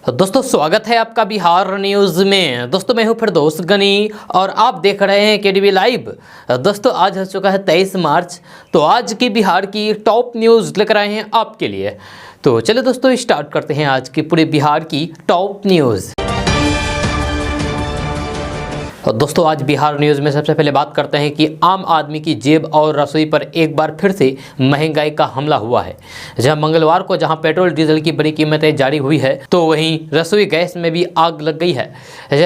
दोस्तों स्वागत है आपका बिहार न्यूज़ में। दोस्तों मैं हूं फिरदौस गनी और आप देख रहे हैं केडीवी लाइव। दोस्तों आज हो चुका है 23 मार्च। तो आज की बिहार की टॉप न्यूज़ लेकर आए हैं आपके लिए। तो चलिए दोस्तों स्टार्ट करते हैं आज की पूरे बिहार की टॉप न्यूज़। तो दोस्तों आज बिहार न्यूज़ में सबसे पहले बात करते हैं कि आम आदमी की जेब और रसोई पर एक बार फिर से महंगाई का हमला हुआ है। जहां मंगलवार को पेट्रोल डीजल की बड़ी कीमतें जारी हुई है, तो वहीं रसोई गैस में भी आग लग गई है।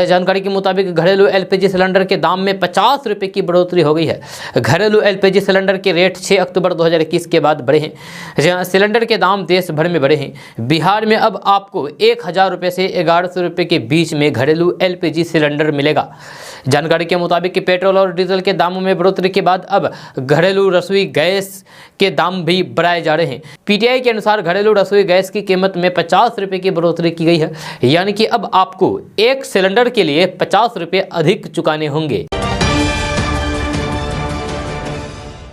जानकारी के मुताबिक घरेलू एलपीजी सिलेंडर के दाम में 50 रुपये की बढ़ोतरी हो गई है। घरेलू एलपीजी सिलेंडर के रेट 6 अक्टूबर 2021 के बाद बढ़े हैं। जहाँ सिलेंडर के दाम देश भर में बढ़े हैं। बिहार में अब आपको 1000 रुपये से 1100 रुपये के बीच में घरेलू एलपीजी सिलेंडर मिलेगा। जानकारी के मुताबिक कि पेट्रोल और डीजल के दामों में बढ़ोतरी के बाद अब घरेलू रसोई गैस के दाम भी बढ़ाए जा रहे हैं। पीटीआई के अनुसार घरेलू रसोई गैस की कीमत में 50 रुपये की बढ़ोतरी की गई है, यानी कि अब आपको एक सिलेंडर के लिए 50 रुपये अधिक चुकाने होंगे।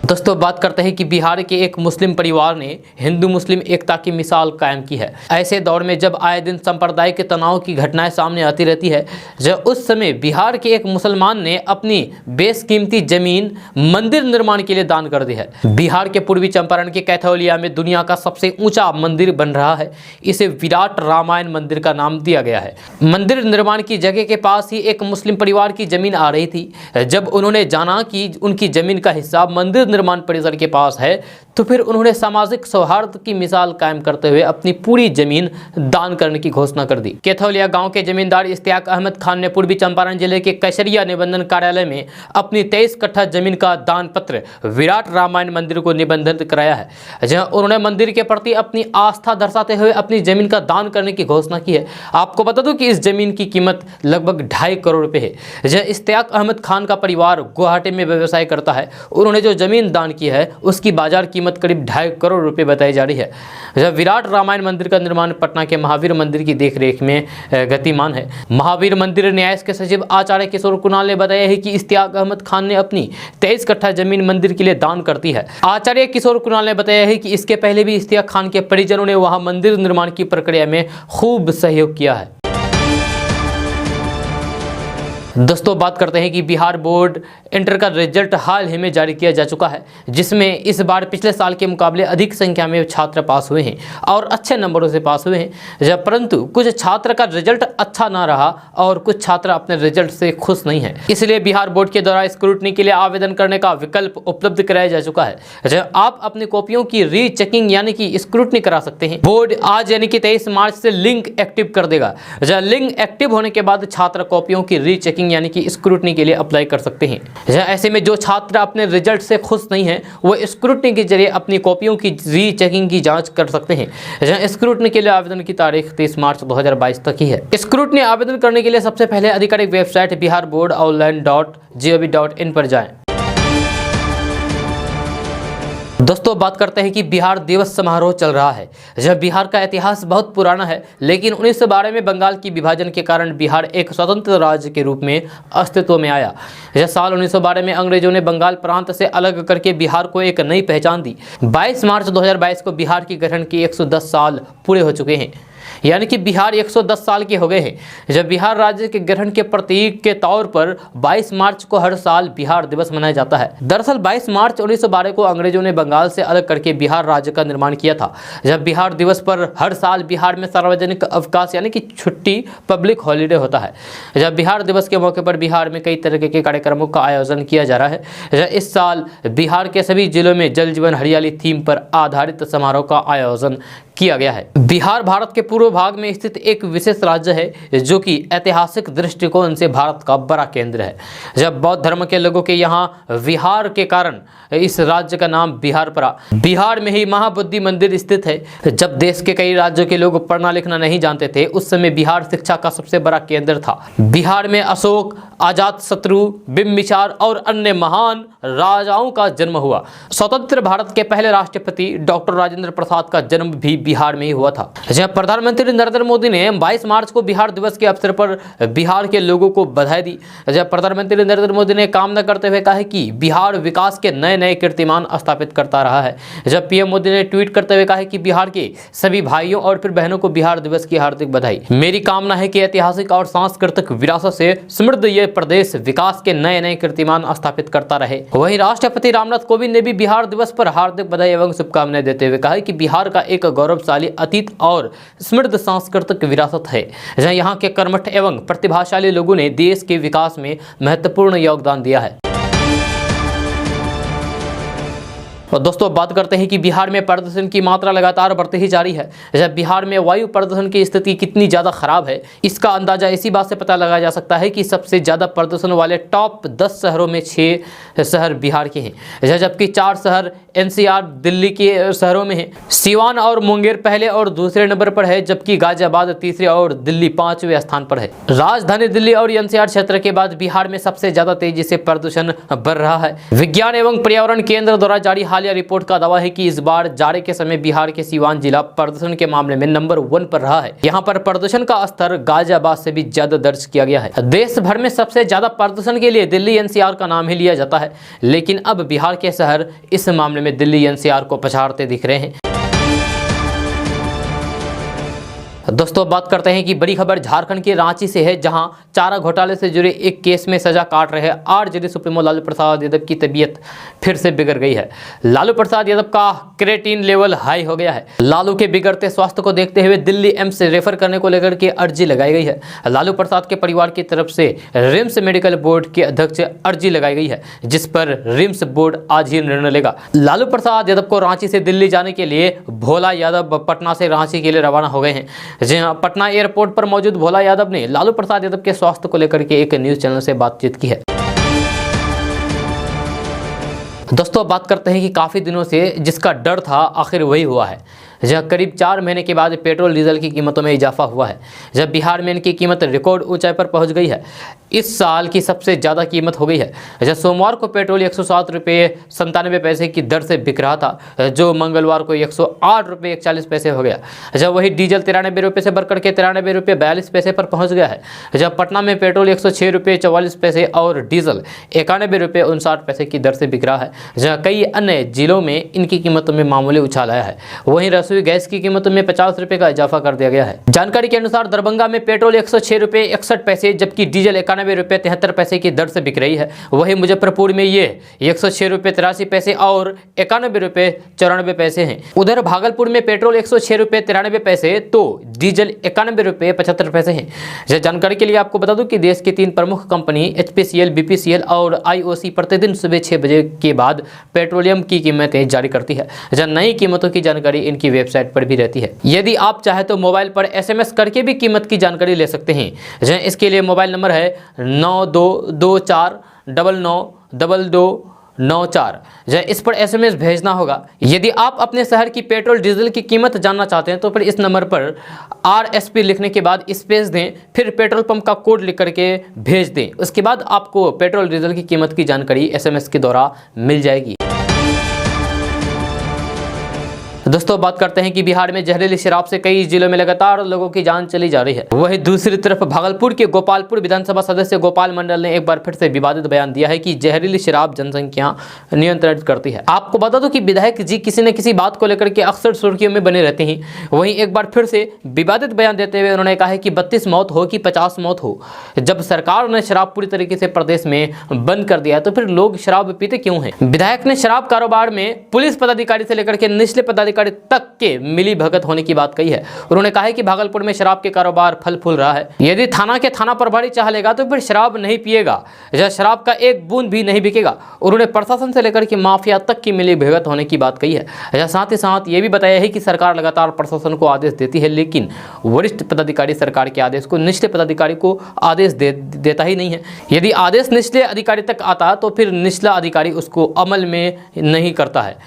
दोस्तों बात करते हैं कि बिहार के एक मुस्लिम परिवार ने हिंदू मुस्लिम एकता की मिसाल कायम की है। ऐसे दौर में जब आए दिन सांप्रदायिक तनाव की घटनाएं सामने आती रहती है, जब उस समय बिहार के एक मुसलमान ने अपनी बेशकीमती जमीन मंदिर निर्माण के लिए दान कर दी है। बिहार के पूर्वी चंपारण के कैथौलिया में दुनिया का सबसे ऊंचा मंदिर बन रहा है। इसे विराट रामायण मंदिर का नाम दिया गया है। मंदिर निर्माण की जगह के पास ही एक मुस्लिम परिवार की जमीन आ रही थी। जब उन्होंने जाना कि उनकी जमीन का हिस्सा मंदिर निर्माण परिसर के पास है, तो फिर उन्होंने सामाजिक सौहार्द की मिसाल कायम करते हुए अपनी पूरी जमीन दान करने की घोषणा कर दी। कैथौलिया गांव के जमींदार इश्तियाक अहमद खान ने पूर्वी चंपारण जिले के कैसरिया निबंधन कार्यालय में अपनी 23 कट्ठा जमीन का दान पत्र विराट रामायण मंदिर को निबंधित कराया है। जहां उन्होंने मंदिर के प्रति अपनी आस्था दर्शाते हुए अपनी जमीन का दान करने की घोषणा की है। आपको बता दूं कि इस जमीन की कीमत लगभग 2.5 करोड़ रुपए है। जहां इश्तियाक अहमद खान का परिवार गुवाहाटी में व्यवसाय करता है। उन्होंने जो जमीन दान की है उसकी बाजार कीमत करीब 2.5 करोड़ रुपए बताई जा रही है। जब विराट रामायण मंदिर का निर्माण पटना के महावीर मंदिर की देखरेख में गतिमान है। महावीर मंदिर न्यास के सचिव आचार्य किशोर कुणाल ने बताया है कि इश्तियाक अहमद खान ने अपनी 23 कट्ठा जमीन मंदिर के लिए दान कर दी है। आचार्य किशोर कुणाल ने बताया है कि इसके पहले भी इश्तियाक खान के परिजनों ने वहां मंदिर निर्माण की प्रक्रिया में खूब सहयोग किया है। दोस्तों बात करते हैं कि बिहार बोर्ड इंटर का रिजल्ट हाल ही में जारी किया जा चुका है, जिसमें इस बार पिछले साल के मुकाबले अधिक संख्या में छात्र पास हुए हैं और अच्छे नंबरों से पास हुए हैं। परंतु कुछ छात्र का रिजल्ट अच्छा ना रहा और कुछ छात्र अपने रिजल्ट से खुश नहीं है। इसलिए बिहार बोर्ड के द्वारा स्क्रूटनी के लिए आवेदन करने का विकल्प उपलब्ध कराया जा चुका है। आप अपनी कॉपियों की रीचेकिंग यानी कि स्क्रूटनी करा सकते हैं। बोर्ड आज यानी कि 23 मार्च से लिंक एक्टिव कर देगा। लिंक एक्टिव होने के बाद छात्र कॉपियों की रीचेकिंग यानी कि स्क्रूटनी के लिए अप्लाई कर सकते हैं। ऐसे में जो छात्र अपने रिजल्ट से खुश नहीं है, वो स्क्रूटनी के जरिए अपनी कॉपियों की रीचेकिंग की जांच कर सकते हैं। स्क्रूटनी के लिए आवेदन की तारीख 30 मार्च 2022 तक ही है। स्क्रूटनी आवेदन करने के लिए सबसे पहले आधिकारिक वेबसाइट biharboardonline.gov.in पर जाएं। दोस्तों बात करते हैं कि बिहार दिवस समारोह चल रहा है। जब बिहार का इतिहास बहुत पुराना है, लेकिन 1912 में बंगाल की विभाजन के कारण बिहार एक स्वतंत्र राज्य के रूप में अस्तित्व में आया। साल 1912 में अंग्रेजों ने बंगाल प्रांत से अलग करके बिहार को एक नई पहचान दी। 22 मार्च 2022 को बिहार के गठन के 110 साल पूरे हो चुके हैं, यानी कि बिहार 110 साल के हो गए हैं। जब बिहार राज्य के गठन के प्रतीक के तौर पर 22 मार्च को हर साल बिहार दिवस मनाया जाता है। दरअसल 22 मार्च 1912 को अंग्रेजों ने बंगाल से अलग करके बिहार राज्य का निर्माण किया था। जब बिहार दिवस पर हर साल बिहार में सार्वजनिक अवकाश यानी कि छुट्टी पब्लिक हॉलीडे होता है। जब बिहार दिवस के मौके पर बिहार में कई तरह के कार्यक्रमों का आयोजन किया जा रहा है। इस साल बिहार के सभी जिलों में जल जीवन हरियाली थीम पर आधारित समारोह का आयोजन किया गया है। बिहार भारत के पूर्व भाग में स्थित एक विशेष राज्य है, जो कि ऐतिहासिक दृष्टिकोण से भारत का बड़ा केंद्र है। जब बौद्ध धर्म के लोगों के यहाँ विहार के कारण इस राज्य का नाम बिहार पड़ा। बिहार में ही महाबोधि मंदिर स्थित है। जब देश के कई राज्यों के लोग पढ़ना लिखना नहीं जानते थे, उस समय बिहार शिक्षा का सबसे बड़ा केंद्र था। बिहार में अशोक, अजातशत्रु, बिंबिसार और अन्य महान राजाओं का जन्म हुआ। स्वतंत्र भारत के पहले राष्ट्रपति डॉक्टर राजेंद्र प्रसाद का जन्म भी बिहार में ही हुआ था। जहां प्रधानमंत्री नरेंद्र मोदी ने 22 मार्च को बिहार दिवस के अवसर पर बिहार के लोगों को बधाई दी। जहां प्रधानमंत्री नरेंद्र मोदी ने कामना करते हुए कहा है कि बिहार विकास के नए नए कीर्तिमान स्थापित करता रहा है। जब पीएम मोदी ने ट्वीट करते हुए कहा है कि बिहार के सभी भाइयों और फिर बहनों को बिहार दिवस की हार्दिक बधाई। मेरी कामना है कि ऐतिहासिक और सांस्कृतिक विरासत से समृद्ध ये प्रदेश विकास के नए नए कीर्तिमान स्थापित करता रहे। वहीं राष्ट्रपति रामनाथ कोविंद ने भी बिहार दिवस पर हार्दिक बधाई एवं शुभकामनाएं देते हुए कहा है कि बिहार का एक गौरवशाली अतीत और समृद्ध सांस्कृतिक विरासत है, जहां यहाँ के कर्मठ एवं प्रतिभाशाली लोगों ने देश के विकास में महत्वपूर्ण योगदान दिया है। और दोस्तों बात करते हैं कि बिहार में प्रदूषण की मात्रा लगातार बढ़ती ही जा रही है। जब बिहार में वायु प्रदूषण की स्थिति कितनी ज़्यादा खराब है, इसका अंदाजा इसी बात से पता लगाया जा सकता है कि सबसे ज़्यादा प्रदूषण वाले टॉप 10 शहरों में 6 शहर बिहार के हैं, जबकि 4 शहर एनसीआर दिल्ली के शहरों में हैं। सीवान और मुंगेर पहले और दूसरे नंबर पर है, जबकि गाजियाबाद तीसरे और दिल्ली 5वें स्थान पर है। राजधानी दिल्ली और एनसीआर क्षेत्र के बाद बिहार में सबसे ज़्यादा तेजी से प्रदूषण बढ़ रहा है। विज्ञान एवं पर्यावरण केंद्र द्वारा जारी हालिया रिपोर्ट का दावा है कि इस बार जाड़े के समय बिहार के सीवान जिला प्रदूषण के मामले में नंबर 1 पर रहा है। यहाँ पर प्रदूषण का स्तर गाजियाबाद से भी ज्यादा दर्ज किया गया है। देश भर में सबसे ज्यादा प्रदूषण के लिए दिल्ली एनसीआर का नाम ही लिया जाता है, लेकिन अब बिहार के शहर इस मामले में दिल्ली एनसीआर को पछाड़ते दिख रहे हैं। दोस्तों बात करते हैं कि बड़ी खबर झारखंड के रांची से है, जहां चारा घोटाले से जुड़े एक केस में सजा काट रहे आरजेडी सुप्रीमो लालू प्रसाद यादव की तबीयत फिर से बिगड़ गई है। लालू प्रसाद यादव का क्रेटीन लेवल हाई हो गया है। लालू के बिगड़ते स्वास्थ्य को देखते हुए दिल्ली एम्स से रेफर करने को लेकर के अर्जी लगाई गई है। लालू प्रसाद के परिवार की तरफ से रिम्स मेडिकल बोर्ड के अध्यक्ष अर्जी लगाई गई है, जिस पर रिम्स बोर्ड आज ही निर्णय लेगा। लालू प्रसाद यादव को रांची से दिल्ली जाने के लिए भोला यादव पटना से रांची के लिए रवाना हो गए हैं। जहां पटना एयरपोर्ट पर मौजूद भोला यादव ने लालू प्रसाद यादव के स्वास्थ्य को लेकर के एक न्यूज चैनल से बातचीत की है। दोस्तों बात करते हैं कि काफी दिनों से जिसका डर था आखिर वही हुआ है। जहां करीब 4 महीने के बाद पेट्रोल डीजल की कीमतों में इजाफा हुआ है। जब बिहार में इनकी कीमत रिकॉर्ड ऊंचाई पर पहुंच गई है, इस साल की सबसे ज़्यादा कीमत हो गई है। जब सोमवार को पेट्रोल 107 रुपये 97 पैसे की दर से बिक रहा था, जो मंगलवार को 108 रुपये 41 पैसे हो गया। जब वही डीजल 93 रुपये से बढ़कर के 93 रुपये 42 पैसे पर पहुँच गया है। जब पटना में पेट्रोल 106 रुपये 44 पैसे और डीजल 91 रुपये 59 पैसे की दर से बिक रहा है। जहाँ कई अन्य जिलों में इनकी कीमतों में मामूली उछाल आया है। वहीं रसोई गैस की कीमतों में 50 रुपये का इजाफा कर दिया गया है। जानकारी के अनुसार दरभंगा में पेट्रोल 106 रुपये 61 पैसे जबकि डीजल 91 रुपये 73 पैसे की दर से बिक रही है। वहीं मुजफ्फरपुर में ये 106 रुपये 83 पैसे और 91 रुपये 94 पैसे हैं। उधर भागलपुर में पेट्रोल 106 रुपये 93 पैसे तो डीजल 91 रुपये 75 पैसे हैं। जानकारी के लिए आपको बता दूं कि देश की 3 प्रमुख कंपनी HPCL, BPCL और IOC प्रतिदिन सुबह 6 बजे के बाद पेट्रोलियम की कीमतें जारी करती है। जहां नई कीमतों की जानकारी इनकी वेबसाइट पर भी रहती है। यदि आप चाहे तो मोबाइल पर SMS करके भी कीमत की जानकारी ले सकते हैं। जहां इसके लिए मोबाइल नंबर है 9224992294। जहाँ इस पर SMS भेजना होगा। यदि आप अपने शहर की पेट्रोल डीजल की कीमत जानना चाहते हैं तो फिर इस नंबर पर RSP लिखने के बाद स्पेस दें, फिर पेट्रोल पंप का कोड लिख करके भेज दें। उसके बाद आपको पेट्रोल डीजल की कीमत की जानकारी SMS के द्वारा मिल जाएगी। दोस्तों बात करते हैं कि बिहार में जहरीली शराब से कई जिलों में लगातार लोगों की जान चली जा रही है। वहीं दूसरी तरफ भागलपुर के गोपालपुर विधानसभा सदस्य गोपाल मंडल ने एक बार फिर से विवादित बयान दिया है कि जहरीली शराब जनसंख्या नियंत्रित करती है। आपको बता दो कि विधायक जी किसी न किसी बात को लेकर के अक्सर सुर्खियों में बने रहते हैं। वहीं एक बार फिर से विवादित बयान देते हुए उन्होंने कहा है कि 32 मौत हो कि 50 मौत हो, जब सरकार ने शराब पूरी तरीके से प्रदेश में बंद कर दिया तो फिर लोग शराब पीते क्यों हैं। विधायक ने शराब कारोबार में पुलिस पदाधिकारी से लेकर के निचले पदाधिकारी तक के मिली भगत होने की बात कही है। उन्होंने कहा है कि भागलपुर में शराब के कारोबार फल फूल रहा है। यदि थाना के थाना प्रभारी चाह लेगा तो फिर शराब नहीं पिएगा, या शराब का एक बूंद भी नहीं बिकेगा। उन्होंने प्रशासन से लेकर के माफिया तक की मिली भगत होने की बात कही है। साथ ही साथ ये भी बताया है कि सरकार लगातार प्रशासन को आदेश देती है, लेकिन वरिष्ठ पदाधिकारी सरकार के आदेश को निचले पदाधिकारी को आदेश देता ही नहीं है। यदि आदेश निचले अधिकारी तक आता तो फिर निचला अधिकारी उसको अमल में नहीं करता है।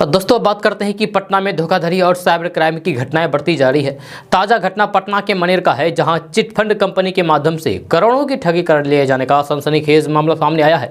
दोस्तों बात करते हैं कि पटना में धोखाधड़ी और साइबर क्राइम की घटनाएं बढ़ती जा रही है। ताज़ा घटना पटना के मनेर का है, जहां चिटफंड कंपनी के माध्यम से करोड़ों की ठगी कर लिए जाने का सनसनीखेज मामला सामने आया है।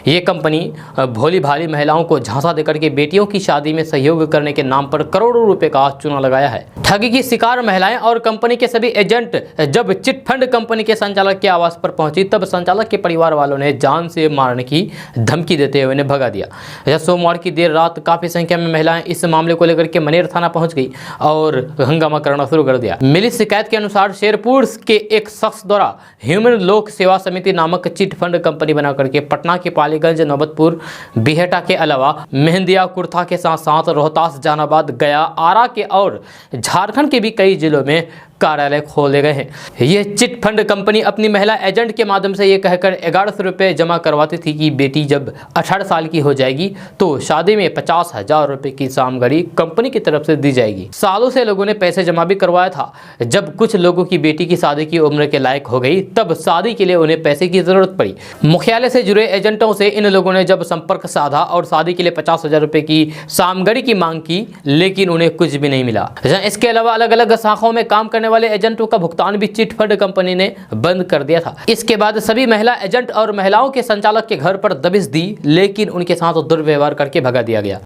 ये कंपनी भोली भाली महिलाओं को झांसा देकर के बेटियों की शादी में सहयोग करने के नाम पर करोड़ों रुपए का चूना लगाया है। ठगी की शिकार महिलाएं और कंपनी के सभी एजेंट जब चिटफंड कंपनी के संचालक के आवास पर पहुंची, तब संचालक के परिवार वालों ने जान से मारने की धमकी देते हुए उन्हें भगा दिया। सोमवार की देर रात काफी संख्या में महिलाएं इस मामले को लेकर के मनेर थाना पहुंच गई और हंगामा करना शुरू कर दिया। मिली शिकायत के अनुसार शेरपुर के एक शख्स द्वारा ह्यूमन लोक सेवा समिति नामक चिट फंड कंपनी बना करके पटना के पालीगंज, नौबतपुर, बिहेटा के अलावा मेहंदिया, कुर्था के साथ साथ रोहतास, जहानाबाद, गया, आरा के और झारखंड के भी कई जिलों में कार्यालय खोले गए हैं। ये चिट फंड कंपनी अपनी महिला एजेंट के माध्यम से ये कहकर 1100 रुपये जमा करवाती थी कि बेटी जब 18 साल की हो जाएगी तो शादी में 50,000 रुपये की सामग्री कंपनी की तरफ से दी जाएगी। सालों से लोगों ने पैसे जमा भी करवाया था। जब कुछ लोगों की बेटी की शादी की उम्र के लायक हो गई, तब शादी के लिए उन्हें पैसे की जरूरत पड़ी। मुख्यालय से जुड़े एजेंटों से इन लोगों ने जब संपर्क साधा और शादी के लिए 50,000 रुपये की सामग्री की मांग की, लेकिन उन्हें कुछ भी नहीं मिला। इसके अलावा अलग अलग शाखाओं में काम करने वाले एजेंटों का भुगतान भी चिट फंड कंपनी ने बंद कर दिया था। इसके बाद सभी महिला एजेंट और महिलाओं के संचालक के घर पर दबिश दी, लेकिन उनके साथ दुर्व्यवहार करके भगा दिया गया।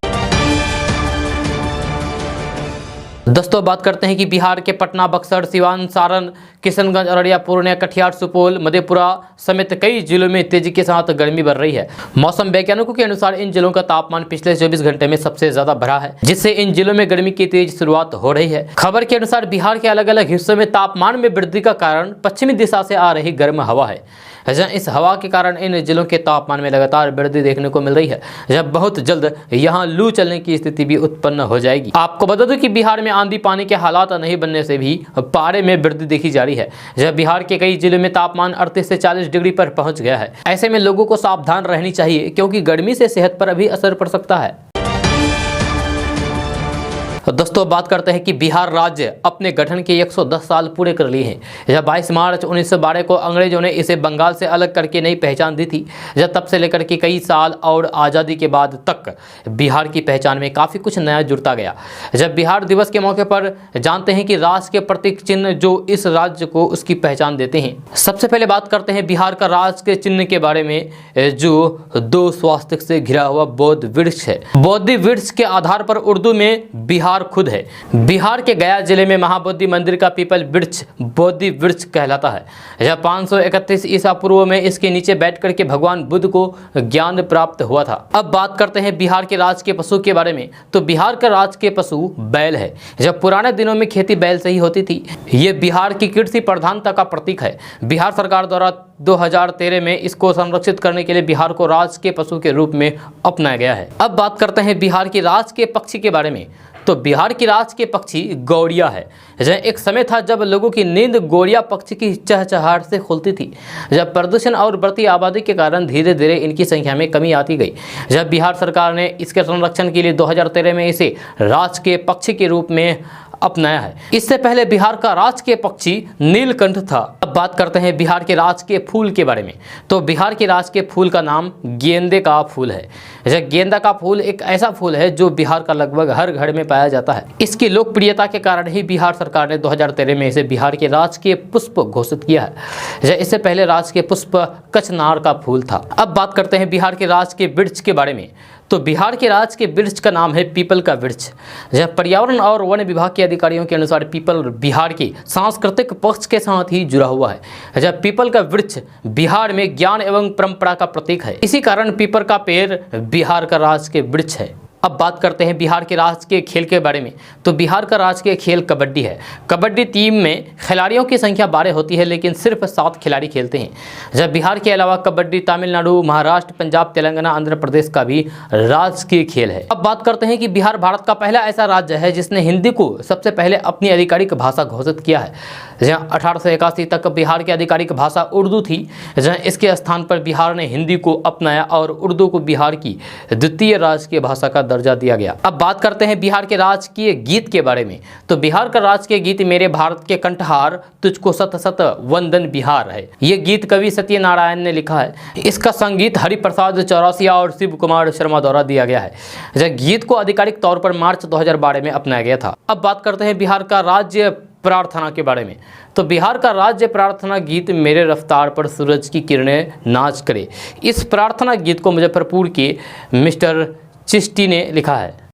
दोस्तों बात करते हैं कि बिहार के पटना, बक्सर, सिवान, सारण, किशनगंज, अररिया, पूर्णिया, कटिहार, सुपौल, मधेपुरा समेत कई जिलों में तेजी के साथ गर्मी बढ़ रही है। मौसम वैज्ञानिकों के अनुसार इन जिलों का तापमान पिछले 24 घंटे में सबसे ज्यादा बढ़ा है, जिससे इन जिलों में गर्मी की तेज शुरुआत हो रही है। खबर के अनुसार बिहार के अलग अलग हिस्सों में तापमान में वृद्धि का कारण पश्चिमी दिशा से आ रही गर्म हवा है। इस हवा के कारण इन जिलों के तापमान में लगातार वृद्धि देखने को मिल रही है। जब बहुत जल्द यहाँ लू चलने की स्थिति भी उत्पन्न हो जाएगी। आपको बता दूं कि बिहार में आंधी पानी के हालात नहीं बनने से भी पारे में वृद्धि देखी जा रही है। जब बिहार के कई जिलों में तापमान 38 से 40 डिग्री पर पहुंच गया है। ऐसे में लोगों को सावधान रहनी चाहिए, क्योंकि गर्मी से सेहत पर भी असर पड़ सकता है। दोस्तों बात करते हैं कि बिहार राज्य अपने गठन के 110 साल पूरे कर लिए हैं। जब 22 मार्च 1912 को अंग्रेजों ने इसे बंगाल से अलग करके नई पहचान दी थी। जब तब से लेकर के कई साल और आज़ादी के बाद तक बिहार की पहचान में काफ़ी कुछ नया जुड़ता गया। जब बिहार दिवस के मौके पर जानते हैं कि राष्ट्र के प्रतीक चिन्ह जो इस राज्य को उसकी पहचान देते हैं। सबसे पहले बात करते हैं बिहार का राष्ट्र के चिन्ह के बारे में, जो 2 स्वास्तिक से घिरा हुआ बौद्ध वृक्ष है। बौद्ध वृक्ष के आधार पर उर्दू में बिहार खुद है। बिहार के गया जिले में महाबोधि मंदिर का पीपल वृक्ष बोधि वृक्ष कहलाता है। जब 531 ईसा पूर्व में इसके नीचे बैठ करके भगवान बुद्ध को ज्ञान प्राप्त हुआ था। अब बात करते हैं बिहार के राज के पशु के बारे में। तो बिहार का राज के पशु बैल है। जब पुराने दिनों में खेती बैल से ही होती थी। ये बिहार की कृषि प्रधानता का प्रतीक है। बिहार सरकार द्वारा 2013 में इसको संरक्षित करने के लिए बिहार को राज के पशु के रूप में अपनाया गया है। अब बात करते हैं बिहार की राज के पक्षी के बारे में। तो बिहार की राज के पक्षी गौड़िया है। एक समय था जब लोगों की नींद गौड़िया पक्षी की चहचहाहट से खुलती थी। जब प्रदूषण और बढ़ती आबादी के कारण धीरे धीरे इनकी संख्या में कमी आती गई। जब बिहार सरकार ने इसके संरक्षण के लिए 2013 में इसे राज के पक्षी के रूप में अपनाया है। इससे पहले बिहार का राज के पक्षी नीलकंठ था। अब बात करते हैं बिहार के राज के फूल के बारे में। तो बिहार के राज के फूल का नाम गेंदे का फूल है। गेंदा का फूल एक ऐसा फूल है जो बिहार का लगभग हर घर में पाया जाता है। इसकी लोकप्रियता के कारण ही बिहार सरकार ने 2013 में इसे बिहार के राज के पुष्प घोषित किया है। इससे पहले राज के पुष्प कचनार का फूल था। अब बात करते हैं बिहार के राज के वृक्ष के बारे में। तो बिहार के राज के वृक्ष का नाम है पीपल का वृक्ष। जब पर्यावरण और वन विभाग के अधिकारियों के अनुसार पीपल बिहार की सांस्कृतिक पक्ष के साथ ही जुड़ा हुआ है। जब पीपल का वृक्ष बिहार में ज्ञान एवं परंपरा का प्रतीक है। इसी कारण पीपल का पेड़ बिहार का राज के वृक्ष है। अब बात करते हैं बिहार के राज के खेल के बारे में। तो बिहार का राज के खेल कबड्डी है। कबड्डी टीम में खिलाड़ियों की संख्या 12 होती है, लेकिन सिर्फ 7 खिलाड़ी खेलते हैं। जब बिहार के अलावा कबड्डी तमिलनाडु, महाराष्ट्र, पंजाब, तेलंगाना, आंध्र प्रदेश का भी राजकीय खेल है। अब बात करते हैं कि बिहार भारत का पहला ऐसा राज्य है जिसने हिंदी को सबसे पहले अपनी आधिकारिक भाषा घोषित किया है। जहाँ 1881 तक बिहार की आधिकारिक भाषा उर्दू थी। जहाँ इसके स्थान पर बिहार ने हिंदी को अपनाया और उर्दू को बिहार की द्वितीय राजकीय भाषा का दर्जा दिया गया। अब बात करते हैं बिहार के राजकीय गीत के बारे में। तो बिहार का राजकीय गीत मेरे भारत के कंठहार तुझको सत सत वंदन बिहार है। ये गीत कवि सत्यनारायण ने लिखा है। इसका संगीत हरिप्रसाद चौरसिया और शिव कुमार शर्मा द्वारा दिया गया है। यह गीत को आधिकारिक तौर पर मार्च 2012 में अपनाया गया था। अब बात करते हैं बिहार का राज्य प्रार्थना के बारे में। तो बिहार का राज्य प्रार्थना गीत मेरे रफ्तार पर सूरज की किरणें नाच करे। इस प्रार्थना गीत को मुजफ्फरपुर के मिस्टर चिश्ती ने लिखा है।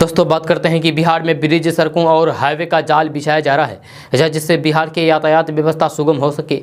दोस्तों बात करते हैं कि बिहार में ब्रिज, सड़कों और हाईवे का जाल बिछाया जा रहा है, जिससे बिहार के यातायात व्यवस्था सुगम हो सके।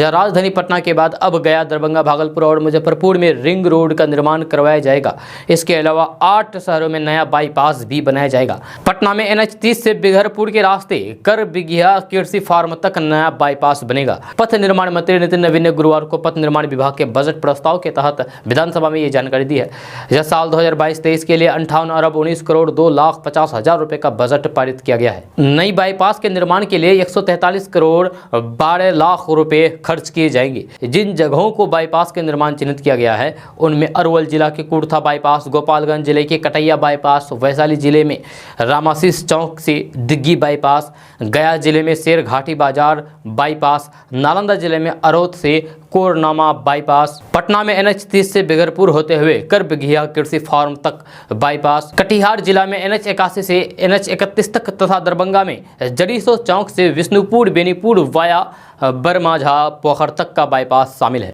राजधानी पटना के बाद अब गया, दरभंगा, भागलपुर और मुजफ्फरपुर में रिंग रोड का निर्माण करवाया जाएगा। इसके अलावा 8 शहरों में नया बाईपास भी बनाया जाएगा। पटना में NH-30 से बिघरपुर के रास्ते कर बिघिया कृषि फार्म तक नया बाईपास बनेगा। पथ निर्माण मंत्री नितिन नवीन ने गुरुवार को पथ निर्माण विभाग के बजट प्रस्ताव के तहत विधानसभा में ये जानकारी दी है। यह साल 2022-23 के लिए 58 अरब 19 करोड़ 2,50,000 रुपए का बजट पारित किया गया है। नई बाईपास के निर्माण के लिए 143 करोड़ 12 लाख रुपए खर्च किए जाएंगे। जिन जगहों को बाईपास के निर्माण चिन्हित किया गया है उनमें अरवल जिला के कुर्था बाईपास, गोपालगंज जिले के कटैया बाईपास, वैशाली जिले में रामाशीष चौक से दिग्गी बाईपास, गया जिले में शेर घाटी बाजार बाईपास, नालंदा जिले में अरोथ से कोरनामा बाईपास, पटना में NH-30 से बिघरपुर होते हुए कर बिघिया कृषि फार्म तक बाईपास, कटिहार जिला में NH-81 से NH-31 तक तथा दरभंगा में जरीसो चौक से विष्णुपुर बेनीपुर वाया बरमाझा पोखर तक का बाईपास शामिल है।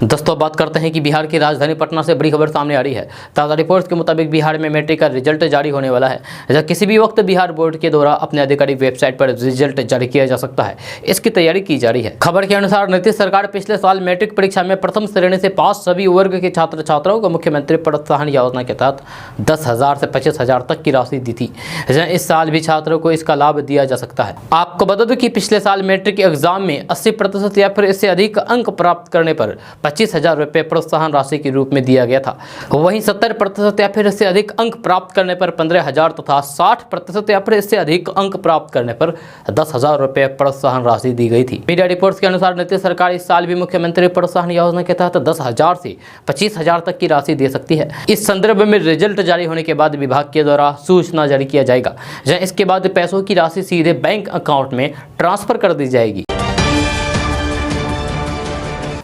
दोस्तों बात करते हैं कि बिहार की राजधानी पटना से बड़ी खबर सामने आ रही है। ताज़ा रिपोर्ट्स के मुताबिक बिहार में मैट्रिक का रिजल्ट जारी होने वाला है। जहाँ किसी भी वक्त बिहार बोर्ड के द्वारा अपने आधिकारिक वेबसाइट पर रिजल्ट जारी किया जा सकता है। इसकी तैयारी की जा रही है। खबर के अनुसार नीतीश सरकार पिछले साल मैट्रिक परीक्षा में प्रथम श्रेणी से पास सभी वर्ग के छात्र छात्राओं को मुख्यमंत्री प्रोत्साहन योजना के तहत 10,000 से 25,000 तक की राशि दी थी। इस साल भी छात्रों को इसका लाभ दिया जा सकता है। आपको बता दूं कि पिछले साल मैट्रिक एग्जाम में 80% या फिर इससे अधिक अंक प्राप्त करने पर 25,000 रुपए प्रोत्साहन राशि के रूप में दिया गया था। वहीं 70% या फिर इससे अधिक अंक प्राप्त करने पर 15,000 तथा 60% या फिर इससे अधिक अंक प्राप्त करने पर 10,000 रुपए प्रोत्साहन राशि दी गई थी। मीडिया रिपोर्ट्स के अनुसार नीतीश सरकार इस साल भी मुख्यमंत्री प्रोत्साहन योजना के तहत 10,000 से 25,000 तक की राशि दे सकती है। इस संदर्भ में रिजल्ट जारी होने के बाद विभाग के द्वारा सूचना जारी किया जाएगा। इसके बाद पैसों की राशि सीधे बैंक अकाउंट में ट्रांसफर कर दी जाएगी।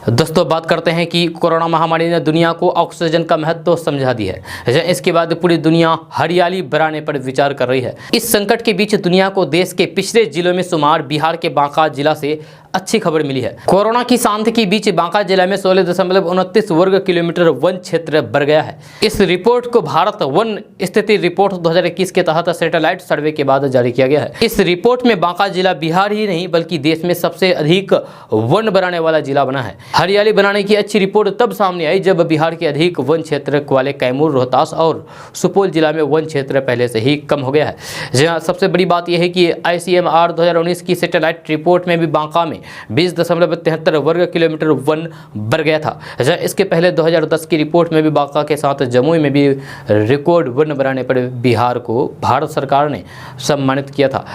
दोस्तों बात करते हैं कि कोरोना महामारी ने दुनिया को ऑक्सीजन का महत्व समझा दी है। इसके बाद पूरी दुनिया हरियाली बढ़ाने पर विचार कर रही है। इस संकट के बीच दुनिया को देश के पिछड़े जिलों में शुमार बिहार के बांका जिला से अच्छी खबर मिली है। कोरोना की शांति के बीच बांका जिला में 16.29 वर्ग किलोमीटर वन क्षेत्र बढ़ गया है। इस रिपोर्ट को भारत वन स्थिति रिपोर्ट 2021 के तहत सैटेलाइट सर्वे के बाद जारी किया गया है। इस रिपोर्ट में बांका जिला बिहार ही नहीं बल्कि देश में सबसे अधिक वन बनाने वाला जिला बना है। हरियाली बनाने की अच्छी रिपोर्ट तब सामने आई जब बिहार के अधिक वन क्षेत्र वाले कैमूर, रोहतास और सुपौल जिला में वन क्षेत्र पहले से ही कम हो गया है। जहाँ सबसे बड़ी बात यह है कि ICMR 2019 की सैटेलाइट रिपोर्ट में भी बांका में 20.73 वर्ग किलोमीटर वन बढ़ गया था। इसके पहले 2010 की रिपोर्ट में भी बांका के साथ जमुई में भी रिकॉर्ड वन बनाने पर बिहार को भारत सरकार ने सम्मानित किया था।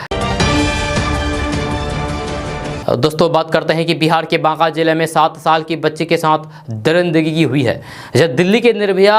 दोस्तों बात करते हैं कि बिहार के बांका जिले में 7 साल की बच्ची के साथ दरिंदगी हुई है। दिल्ली के निर्भया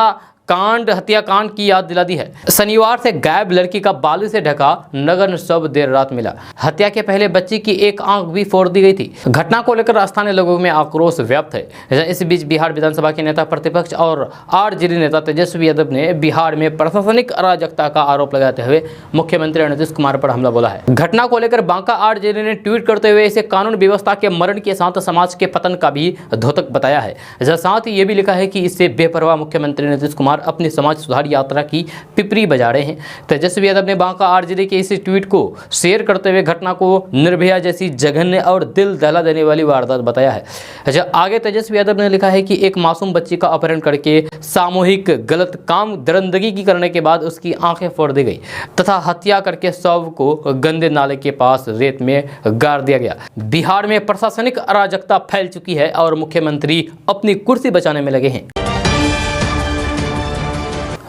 कांड हत्याकांड की याद दिला दी है। शनिवार से गायब लड़की का बालू से ढका नग्न शव देर रात मिला। हत्या के पहले बच्ची की एक आंख भी फोड़ दी गई थी। घटना को लेकर स्थानीय लोगों में आक्रोश व्याप्त है। इस बीच बिहार विधानसभा के नेता प्रतिपक्ष और RJD नेता तेजस्वी यादव ने बिहार में प्रशासनिक अराजकता का आरोप लगाते हुए मुख्यमंत्री नीतीश कुमार पर हमला बोला है। घटना को लेकर बांका RJD ने ट्वीट करते हुए इसे कानून व्यवस्था के मरण के साथ समाज के पतन का भी द्योतक बताया है। साथ ही ये भी लिखा है कि इससे बेपरवाह मुख्यमंत्री नीतीश कुमार अपनी समाज सुधार यात्रा की पिपरी बजा रहे हैं। तेजस्वी यादव ने बांका RJD के इस ट्वीट को शेयर करते हुए घटना को निर्भया जैसी जघन्य और दिल दहला देने वाली वारदात बताया है। आगे तेजस्वी यादव ने लिखा है कि एक मासूम बच्ची का अपहरण करके सामूहिक गलत काम दरिंदगी की करने के बाद उसकी आंखें फोड़ दी गई तथा हत्या करके शव को गंदे नाले के पास रेत में गाड़ दिया गया। बिहार में प्रशासनिक अराजकता फैल चुकी है और मुख्यमंत्री अपनी कुर्सी बचाने में लगे हैं।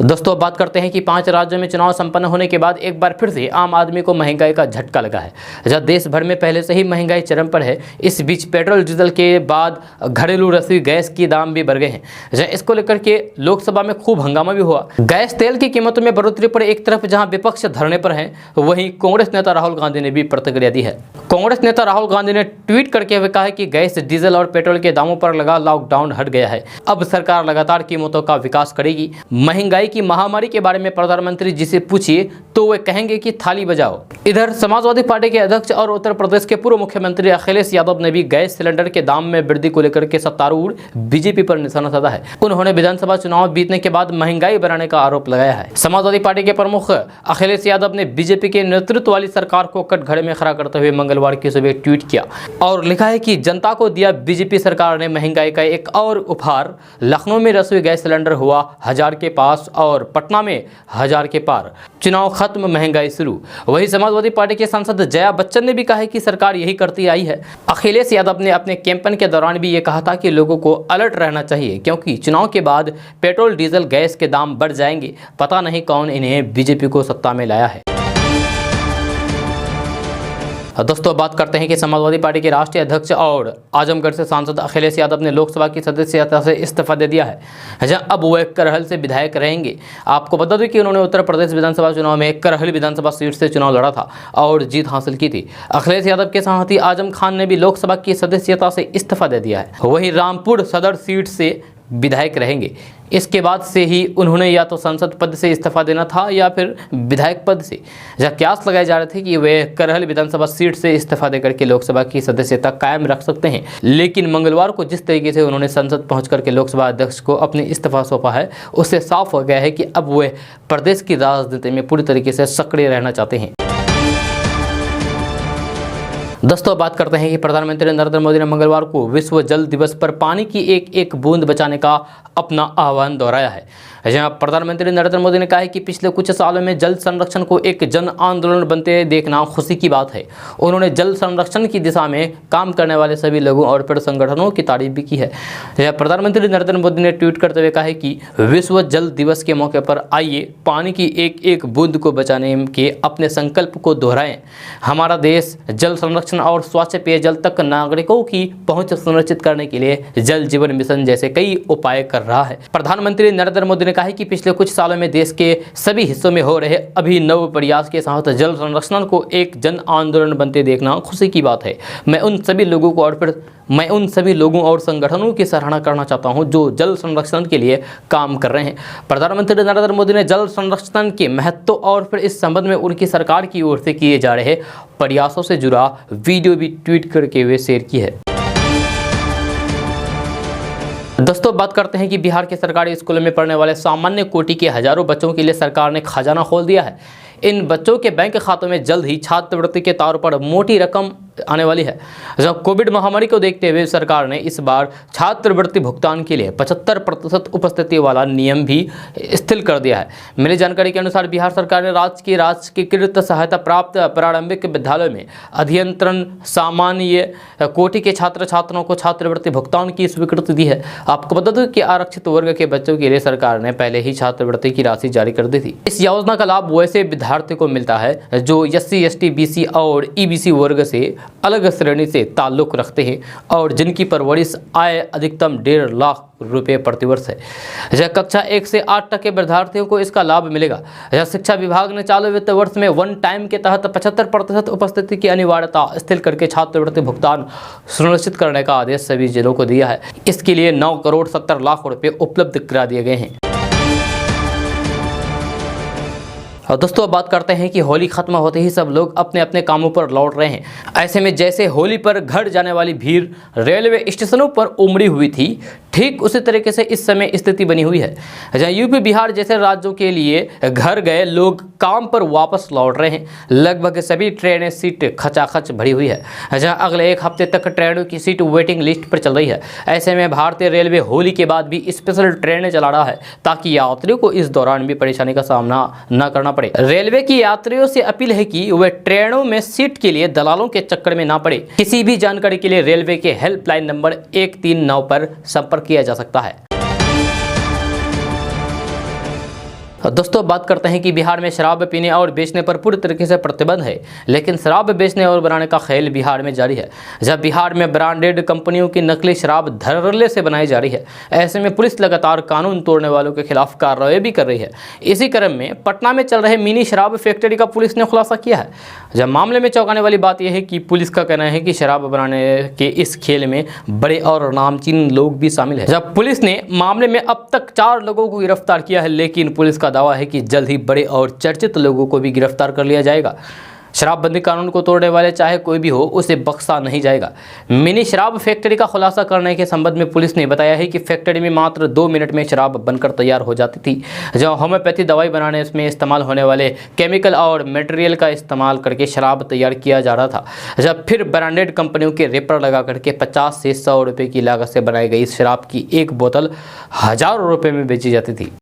दोस्तों बात करते हैं कि 5 राज्यों में चुनाव संपन्न होने के बाद एक बार फिर से आम आदमी को महंगाई का झटका लगा है। जहां देश भर में पहले से ही महंगाई चरम पर है, इस बीच पेट्रोल डीजल के बाद घरेलू रसोई गैस के दाम भी बढ़ गए हैं। जहां इसको लेकर के लोकसभा में खूब हंगामा भी हुआ। गैस तेल की कीमतों में बढ़ोतरी पर एक तरफ जहां विपक्ष धरने पर है, वहीं कांग्रेस नेता राहुल गांधी ने भी प्रतिक्रिया दी है। कांग्रेस नेता राहुल गांधी ने ट्वीट करके हुए कहा है कि गैस, डीजल और पेट्रोल के दामों पर लगा लॉकडाउन हट गया है। अब सरकार लगातार कीमतों का विकास करेगी। महंगाई की महामारी के बारे में प्रधानमंत्री जी से पूछिए तो वे कहेंगे कि थाली बजाओ। इधर समाजवादी पार्टी के अध्यक्ष और उत्तर प्रदेश के पूर्व मुख्यमंत्री अखिलेश यादव ने भी गैस सिलेंडर के दाम में वृद्धि को लेकर के सत्तारूढ़ बीजेपी पर निशाना साधा है। उन्होंने विधानसभा चुनाव बीतने के बाद महंगाई बढ़ाने का आरोप लगाया है। समाजवादी पार्टी के प्रमुख अखिलेश यादव ने बीजेपी के नेतृत्व वाली सरकार को कटघरे में खड़ा करते हुए मंगलवार की सुबह ट्वीट किया और लिखा है कि जनता को दिया बीजेपी सरकार ने महंगाई का एक और उपहार। लखनऊ में रसोई गैस सिलेंडर हुआ 1000 के पास और पटना में 1000 के पार। चुनाव खत्म, महंगाई शुरू। वहीं समाजवादी पार्टी के सांसद जया बच्चन ने भी कहा है कि सरकार यही करती आई है। अखिलेश यादव ने अपने कैंपेन के दौरान भी ये कहा था कि लोगों को अलर्ट रहना चाहिए, क्योंकि चुनाव के बाद पेट्रोल, डीजल, गैस के दाम बढ़ जाएंगे। पता नहीं कौन इन्हें बीजेपी को सत्ता में लाया है। दोस्तों बात करते हैं कि समाजवादी पार्टी के राष्ट्रीय अध्यक्ष और आजमगढ़ से सांसद अखिलेश यादव ने लोकसभा की सदस्यता से इस्तीफा दे दिया है। जहां अब वह करहल से विधायक रहेंगे। आपको बता दें कि उन्होंने उत्तर प्रदेश विधानसभा चुनाव में करहल विधानसभा सीट से चुनाव लड़ा था और जीत हासिल की थी। अखिलेश यादव के साथी आजम खान ने भी लोकसभा की सदस्यता से इस्तीफा दे दिया है। वहीं रामपुर सदर सीट से विधायक रहेंगे। इसके बाद से ही उन्होंने या तो सांसद पद से इस्तीफा देना था या फिर विधायक पद से। जहाँ कयास लगाए जा रहे थे कि वे करहल विधानसभा सीट से इस्तीफा देकर के लोकसभा की सदस्यता कायम रख सकते हैं, लेकिन मंगलवार को जिस तरीके से उन्होंने संसद पहुंच करके लोकसभा अध्यक्ष को अपने इस्तीफा सौंपा है, उससे साफ हो गया है कि अब वे प्रदेश की राजनीति में पूरी तरीके से सक्रिय रहना चाहते हैं। दोस्तों बात करते हैं कि प्रधानमंत्री नरेंद्र मोदी ने मंगलवार को विश्व जल दिवस पर पानी की एक एक बूंद बचाने का अपना आह्वान दोहराया है। जहां प्रधानमंत्री नरेंद्र मोदी ने कहा है कि पिछले कुछ सालों में जल संरक्षण को एक जन आंदोलन बनते देखना खुशी की बात है। उन्होंने जल संरक्षण की दिशा में काम करने वाले सभी लोगों और पेड़ संगठनों की तारीफ भी की है। जहां प्रधानमंत्री नरेंद्र मोदी ने ट्वीट करते हुए कहा है कि विश्व जल दिवस के मौके पर आइए पानी की एक एक बूंद को बचाने के अपने संकल्प को दोहराएं। हमारा देश जल संरक्षण और स्वच्छ पेयजल तक नागरिकों की पहुंच सुनिश्चित करने के लिए जल जीवन मिशन जैसे कई उपाय कर रहा है। प्रधानमंत्री नरेंद्र मोदी ने कहा है कि पिछले कुछ सालों में देश के सभी हिस्सों में हो रहे अभिनव प्रयास के साथ जल संरक्षण को एक जन आंदोलन बनते देखना खुशी की बात है। मैं उन सभी लोगों और संगठनों की सराहना करना चाहता हूं जो जल संरक्षण के लिए काम कर रहे हैं। प्रधानमंत्री नरेंद्र मोदी ने जल संरक्षण के महत्व और फिर इस संबंध में उनकी सरकार की ओर से किए जा रहे प्रयासों से जुड़ा वीडियो भी ट्वीट करके हुए शेयर की है। दोस्तों बात करते हैं कि बिहार के सरकारी स्कूलों में पढ़ने वाले सामान्य कोटि के हजारों बच्चों के लिए सरकार ने खजाना खोल दिया है। इन बच्चों के बैंक खातों में जल्द ही छात्रवृत्ति के तौर पर मोटी रकम आने वाली है। जब कोविड महामारी को देखते हुए सरकार ने इस बार छात्रवृत्ति भुगतान के लिए 75% उपस्थिति वाला नियम भी शिथिल कर दिया है। मिली जानकारी के अनुसार बिहार सरकार ने राजकीयकृत सहायता प्राप्त प्रारंभिक विद्यालयों में अध्ययनरत सामान्य कोटि के छात्र छात्राओं को छात्रवृत्ति भुगतान की स्वीकृति दी है। आपको बता दें कि आरक्षित वर्ग के बच्चों के लिए सरकार ने पहले ही छात्रवृत्ति की राशि जारी कर दी थी। इस योजना का लाभ वैसे विद्यार्थी को मिलता है जो SC, ST, BC और EBC वर्ग से अलग श्रेणी से ताल्लुक रखते हैं और जिनकी परवरिश आय अधिकतम 1.5 लाख रुपए प्रतिवर्ष है। यह कक्षा 1 से 8 तक के विद्यार्थियों को इसका लाभ मिलेगा। यह शिक्षा विभाग ने चालू वित्त वर्ष में वन टाइम के तहत 75% उपस्थिति की अनिवार्यता शिथिल करके छात्रवृत्ति भुगतान सुनिश्चित करने का आदेश सभी जिलों को दिया है। इसके लिए 9 करोड़ 70 लाख रुपए उपलब्ध करा दिए गए हैं। और दोस्तों अब बात करते हैं कि होली खत्म होते ही सब लोग अपने अपने कामों पर लौट रहे हैं। ऐसे में जैसे होली पर घर जाने वाली भीड़ रेलवे स्टेशनों पर उमड़ी हुई थी, ठीक उसी तरीके से इस समय स्थिति बनी हुई है। जहाँ यूपी, बिहार जैसे राज्यों के लिए घर गए लोग काम पर वापस लौट रहे हैं। लगभग सभी ट्रेनें सीट खचाखच भरी हुई है। जहाँ अगले 1 हफ्ते तक ट्रेनों की सीट वेटिंग लिस्ट पर चल रही है। ऐसे में भारतीय रेलवे होली के बाद भी स्पेशल ट्रेनें चला रहा है ताकि यात्रियों को इस दौरान भी परेशानी का सामना न करना पड़े। रेलवे की यात्रियों से अपील है कि वे ट्रेनों में सीट के लिए दलालों के चक्कर में ना पड़े। किसी भी जानकारी के लिए रेलवे के हेल्पलाइन नंबर 139 पर संपर्क किया जा सकता है। दोस्तों बात करते हैं कि बिहार में शराब पीने और बेचने पर पूरी तरीके से प्रतिबंध है, लेकिन शराब बेचने और बनाने का खेल बिहार में जारी है। जब बिहार में ब्रांडेड कंपनियों की नकली शराब धड़ल्ले से बनाई जा रही है, ऐसे में पुलिस लगातार कानून तोड़ने वालों के खिलाफ कार्रवाई भी कर रही है। इसी क्रम में पटना में चल रहे मिनी शराब फैक्ट्री का पुलिस ने खुलासा किया है। जब मामले में चौंकाने वाली बात यह है कि पुलिस का कहना है कि शराब बनाने के इस खेल में बड़े और नामचीन लोग भी शामिल हैं। जब पुलिस ने मामले में अब तक 4 लोगों को गिरफ्तार किया है, लेकिन पुलिस का दावा है कि जल्द ही बड़े और चर्चित लोगों को भी गिरफ्तार कर लिया जाएगा। शराबबंदी कानून को तोड़ने वाले चाहे कोई भी हो, उसे बख्शा नहीं जाएगा। मिनी शराब फैक्ट्री का खुलासा करने के संबंध में पुलिस ने बताया है कि फैक्ट्री में मात्र 2 मिनट में शराब बनकर तैयार हो जाती थी, जहां होम्योपैथी दवाई बनाने में इस्तेमाल होने वाले केमिकल और मटेरियल का इस्तेमाल करके शराब तैयार किया जा रहा था। जब फिर ब्रांडेड कंपनियों के रेपर लगा करके 50 से 100 रुपये की लागत से बनाई गई शराब की एक बोतल हजारों रुपये में बेची जाती थी।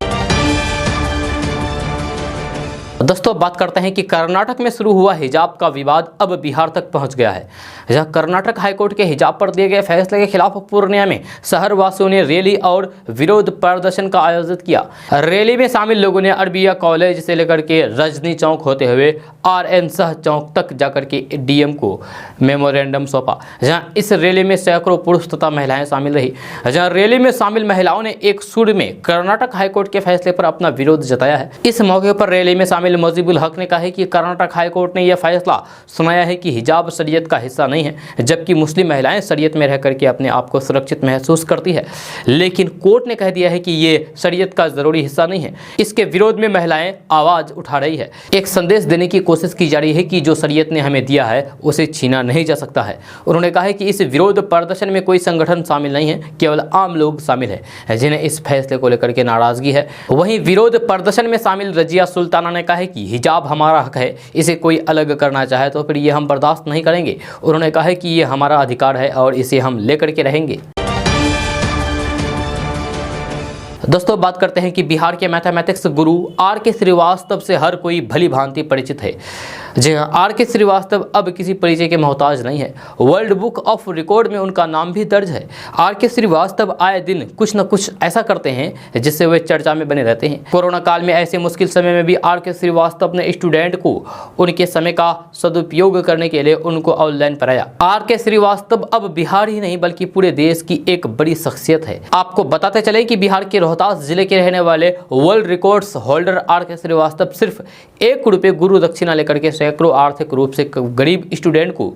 दोस्तों बात करते हैं कि कर्नाटक में शुरू हुआ हिजाब का विवाद अब बिहार तक पहुंच गया है। जहां कर्नाटक हाईकोर्ट के हिजाब पर दिए गए फैसले के खिलाफ पूर्णिया में शहर वासियों ने रैली और विरोध प्रदर्शन का आयोजित किया। रैली में शामिल लोगों ने अरबिया कॉलेज से लेकर के रजनी चौक होते हुए RN शाह चौक तक जाकर के DM को मेमोरेंडम सौंपा। जहां इस रैली में सैकड़ों पुरुष तथा महिलाएं शामिल रही। जहां रैली में शामिल महिलाओं ने एक सुर में कर्नाटक हाईकोर्ट के फैसले पर अपना विरोध जताया है। इस मौके पर रैली में शामिल मुजीबुल हक ने कहा है कि कर्नाटक हाईकोर्ट ने यह फैसला सुनाया है कि हिजाब शरीयत का हिस्सा नहीं है, जबकि मुस्लिम महिलाएं शरीयत में रह करके अपने आप को सुरक्षित महसूस करती है। लेकिन कोर्ट ने कह दिया है कि ये शरीयत का जरूरी हिस्सा नहीं है। इसके विरोध में महिलाएं आवाज उठा रही है। एक संदेश देने की कोशिश की जा रही है कि जो शरीयत ने हमें दिया है उसे छीना नहीं जा सकता है। उन्होंने कहा है कि इस विरोध प्रदर्शन में कोई संगठन शामिल नहीं है, केवल आम लोग शामिल है जिन्हें इस फैसले को लेकर के नाराजगी है। वहीं विरोध प्रदर्शन में शामिल रजिया सुल्ताना ने कहा है कि हिजाब हमारा हक है, इसे कोई अलग करना चाहे तो फिर ये हम बर्दाश्त नहीं करेंगे। उन्होंने कहा है कि ये हमारा अधिकार है और इसे हम लेकर के रहेंगे। दोस्तों बात करते हैं कि बिहार के मैथमेटिक्स गुरु RK श्रीवास्तव से हर कोई भली भांति परिचित है। जी हाँ, RK श्रीवास्तव अब किसी परिचय के मोहताज नहीं है। वर्ल्ड बुक ऑफ रिकॉर्ड में उनका नाम भी दर्ज है। RK श्रीवास्तव आए दिन कुछ न कुछ ऐसा करते हैं जिससे वे चर्चा में बने रहते हैं। कोरोना काल में ऐसे मुश्किल समय में भी RK श्रीवास्तव ने स्टूडेंट को उनके समय का सदुपयोग करने के लिए उनको ऑनलाइन पढ़ाया। RK श्रीवास्तव अब बिहार ही नहीं बल्कि पूरे देश की एक बड़ी शख्सियत है। आपको बताते चले कि बिहार के रोहतास जिले के रहने वाले world records holder RK Srivastava सिर्फ 1 रुपये गुरु दक्षिणा लेकर के सैकड़ों आर्थिक रूप से गरीब स्टूडेंट को